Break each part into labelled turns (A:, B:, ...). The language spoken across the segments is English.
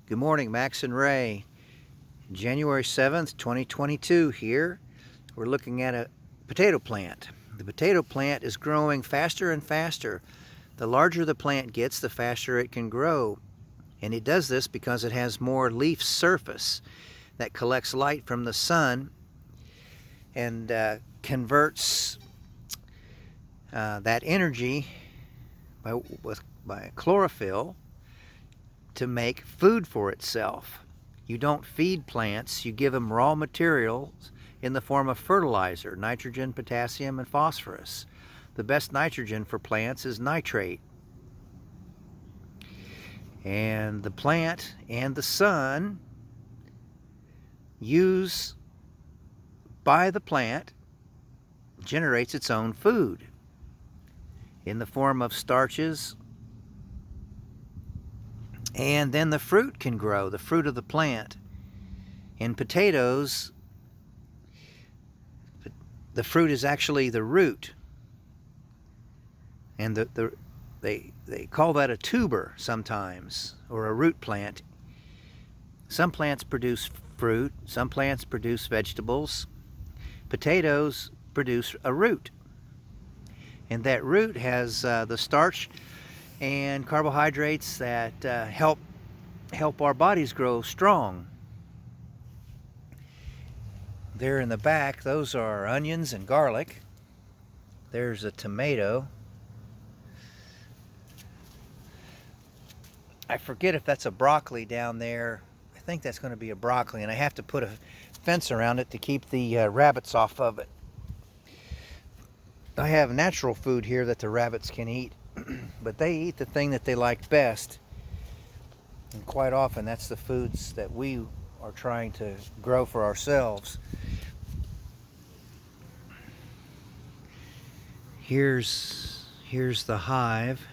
A: Good morning, Max and Ray. January 7th, 2022 here. We're looking at a potato plant. The potato plant is growing faster and faster. The larger the plant gets, the faster it can grow. And it does this because it has more leaf surface that collects light from the sun and converts that energy by chlorophyll to make food for itself. You don't feed plants, you give them raw materials in the form of fertilizer, nitrogen, potassium, and phosphorus. The best nitrogen for plants is nitrate. And the plant and the sun used by the plant generates its own food in the form of starches, and then the fruit can grow, the fruit of the plant. In potatoes, the fruit is actually the root, and they call that a tuber sometimes, or a root plant. Some plants produce fruit, some plants produce vegetables. Potatoes produce a root, and that root has the starch and carbohydrates that help our bodies grow strong. There in the back, those are onions and garlic. There's a tomato. I forget if that's a broccoli down there. I think that's going to be a broccoli, and I have to put a fence around it to keep the rabbits off of it. I have natural food here that the rabbits can eat, but they eat the thing that they like best. And quite often that's the foods that we are trying to grow for ourselves. Here's the hive,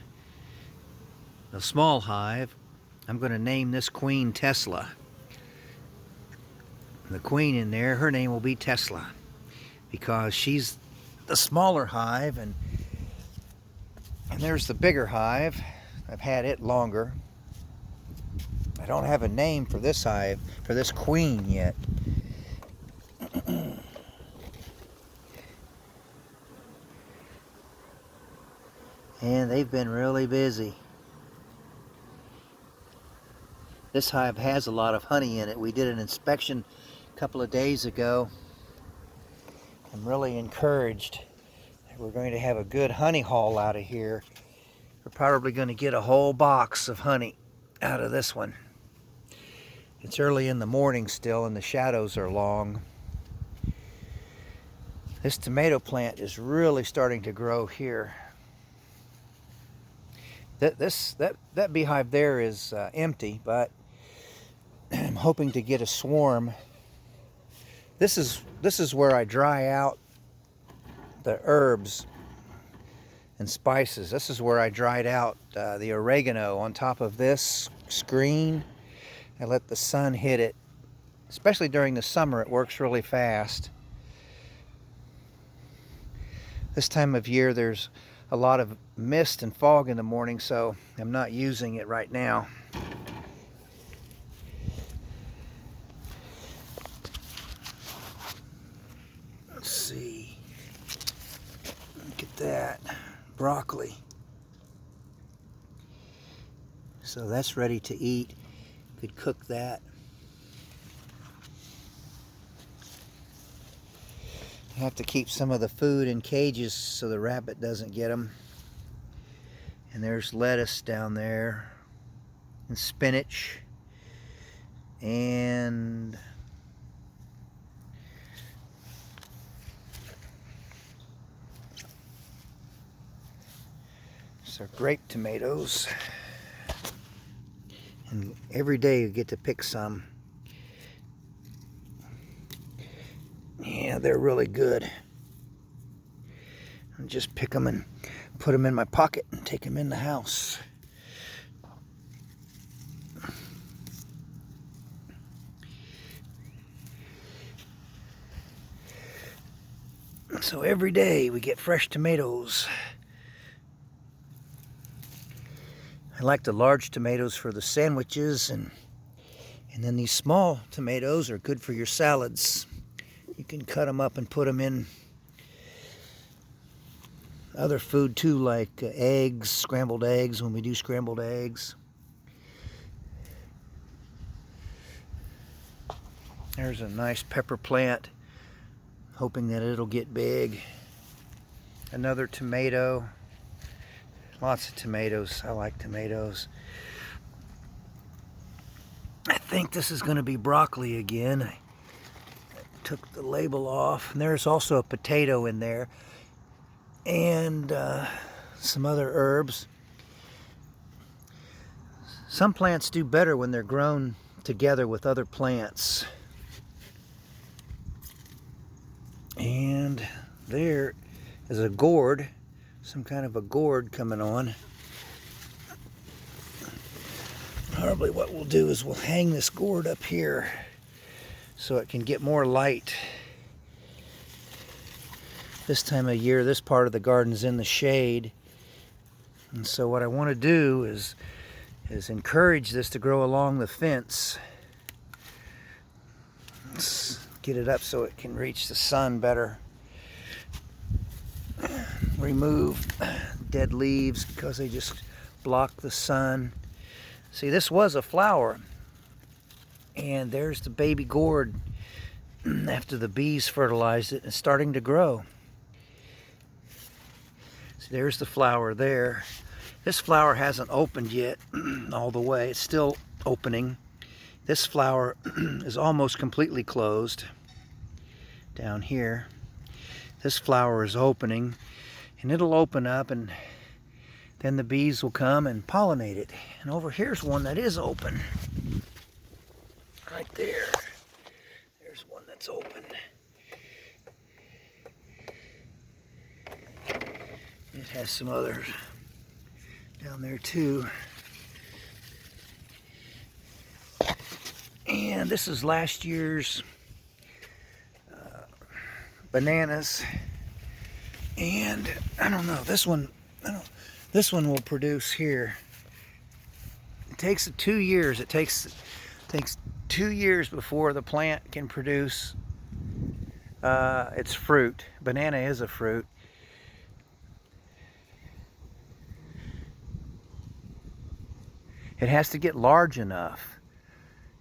A: a small hive. I'm going to name this queen Tesla. The queen in there, her name will be Tesla, because she's the smaller hive, and there's the bigger hive. I've had it longer. I don't have a name for this hive, for this queen yet. And they've been really busy. This hive has a lot of honey in it. We did an inspection a couple of days ago. I'm really encouraged that we're going to have a good honey haul out of here. We're probably going to get a whole box of honey out of this one. It's early in the morning still, and the shadows are long. This tomato plant is really starting to grow here. That beehive there is empty, but I'm hoping to get a swarm. This is where I dry out the herbs and spices. This is where I dried out the oregano on top of this screen. I let the sun hit it. Especially during the summer, it works really fast. This time of year, there's a lot of mist and fog in the morning, so I'm not using it right now. Let's see. Look at that. Broccoli. So that's ready to eat. Could cook that. I have to keep some of the food in cages so the rabbit doesn't get them. And there's lettuce down there, and spinach, and so grape tomatoes. And every day you get to pick some. Yeah, they're really good. I'll just pick them and put them in my pocket and take them in the house. So every day we get fresh tomatoes. I like the large tomatoes for the sandwiches, and And then these small tomatoes are good for your salads. You can cut them up and put them in other food too, like eggs, scrambled eggs when we do scrambled eggs. There's a nice pepper plant, hoping that it'll get big. Another tomato. Lots of tomatoes. I like tomatoes. I think this is going to be broccoli again. I took the label off. And there's also a potato in there. And some other herbs. Some plants do better when they're grown together with other plants. And there is a gourd, some kind of a gourd coming on. Probably what we'll do is we'll hang this gourd up here so it can get more light. This time of year, this part of the garden's in the shade. And so what I want to do is encourage this to grow along the fence. Let's get it up so it can reach the sun better. Remove dead leaves because they just block the sun. See, this was a flower, and there's the baby gourd after the bees fertilized it and starting to grow. See, there's the flower there. This flower hasn't opened yet all the way. It's still opening. This flower is almost completely closed down here. This flower is opening, and it'll open up, and then the bees will come and pollinate it. And over here's one that is open. Right there. There's one that's open. It has some others down there too. And this is last year's bananas. And I don't know, this one will produce here. It takes 2 years. It takes 2 years before the plant can produce its fruit. Banana is a fruit. It has to get large enough.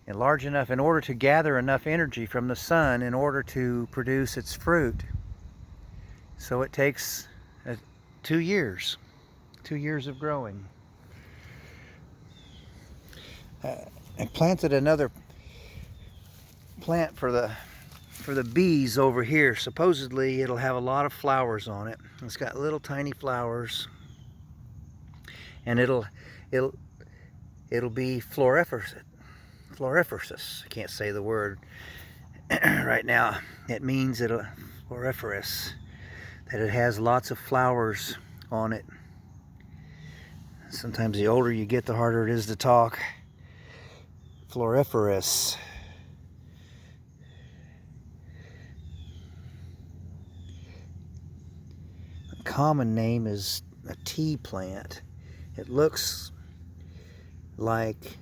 A: And large enough in order to gather enough energy from the sun in order to produce its fruit. So it takes 2 years. 2 years of growing. I planted another plant for the bees over here. Supposedly it'll have a lot of flowers on it. It's got little tiny flowers, and it'll be floriferous. I can't say the word right now. It means it'll floriferous, that it has lots of flowers on it. Sometimes the older you get, the harder it is to talk. Floriferous. The common name is a tea plant. It looks like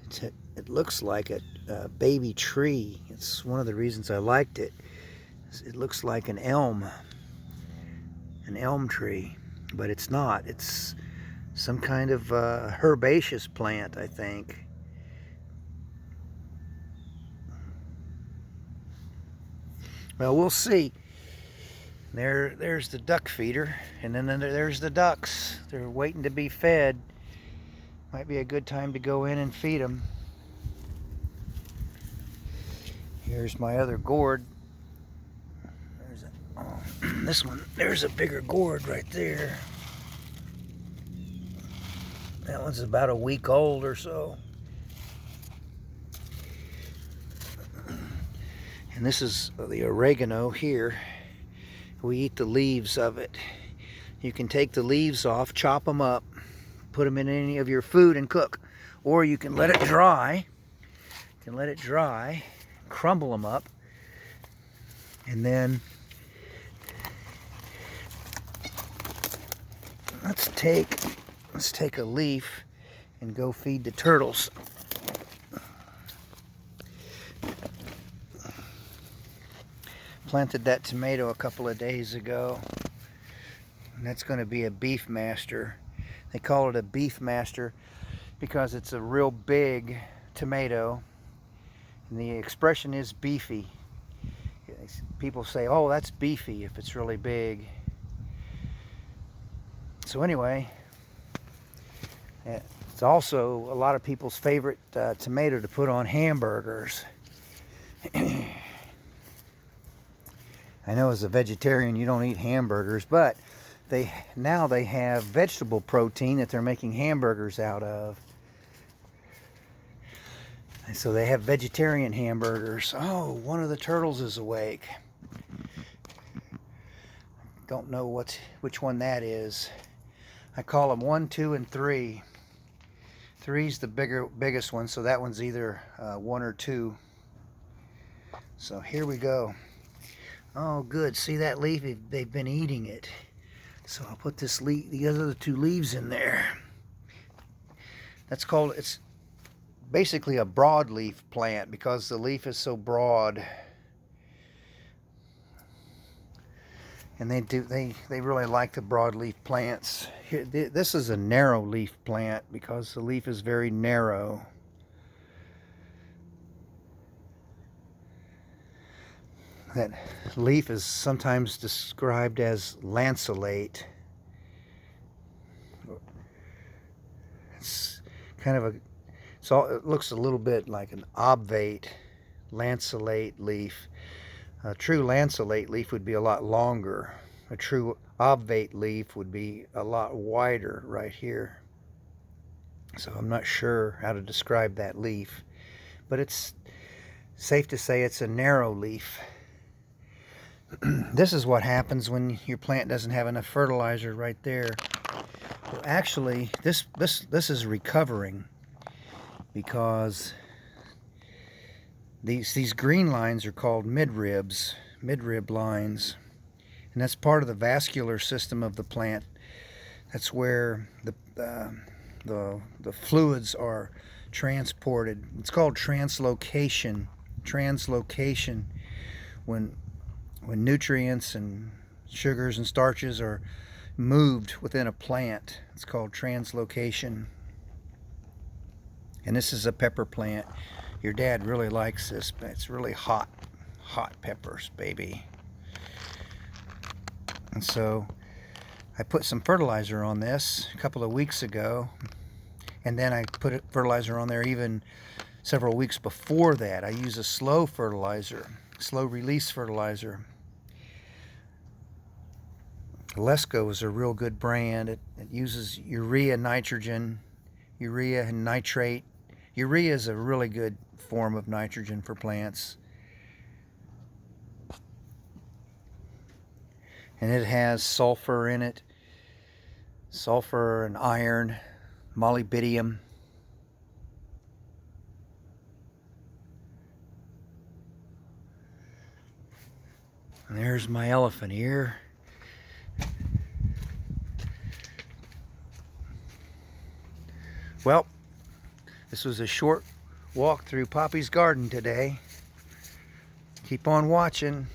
A: a baby tree. It's one of the reasons I liked it. It looks like an elm tree, but it's not. It's some kind of herbaceous plant, I think. Well, we'll see. There's the duck feeder, and then there's the ducks. They're waiting to be fed. Might be a good time to go in and feed them. Here's my other gourd. This one, there's a bigger gourd right there. That one's about a week old or so. And this is the oregano here. We eat the leaves of it. You can take the leaves off, chop them up, put them in any of your food and cook. Or you can let it dry. Crumble them up, and then let's take a leaf and go feed the turtles. Planted that tomato a couple of days ago. And that's going to be a Beef Master. They call it a Beef Master because it's a real big tomato. And the expression is beefy. People say, oh, that's beefy if it's really big. So anyway, it's also a lot of people's favorite tomato to put on hamburgers. I know as a vegetarian you don't eat hamburgers, but now they have vegetable protein that they're making hamburgers out of. And so they have vegetarian hamburgers. Oh, one of the turtles is awake. Don't know which one that is. I call them 1, 2, and 3. 3's the biggest one, so that one's either 1 or 2. So here we go. Oh, good. See that leaf? They've been eating it. So I'll put this leaf, the other 2 leaves in there. It's basically a broadleaf plant because the leaf is so broad. And they really like the broadleaf plants. Here, this is a narrow leaf plant because the leaf is very narrow. That leaf is sometimes described as lanceolate. It's kind of it looks a little bit like an obvate lanceolate leaf. A true lanceolate leaf would be a lot longer. A true obvate leaf would be a lot wider right here. So I'm not sure how to describe that leaf, but it's safe to say it's a narrow leaf. This is what happens when your plant doesn't have enough fertilizer right there. Well, actually, this is recovering because these green lines are called midrib lines, and that's part of the vascular system of the plant. That's where the fluids are transported. It's called translocation. Translocation, when nutrients and sugars and starches are moved within a plant. It's called translocation. And this is a pepper plant. Your dad really likes this, but it's really hot peppers, baby. And so I put some fertilizer on this a couple of weeks ago, and then I put fertilizer on there even several weeks before that. I use a slow fertilizer, slow release fertilizer. Lesco is a real good brand. It uses urea, nitrogen, urea and nitrate. Urea is a really good form of nitrogen for plants. And it has sulfur in it, sulfur and iron, molybdenum. And there's my elephant ear. Well, this was a short walk through Poppy's garden today. Keep on watching.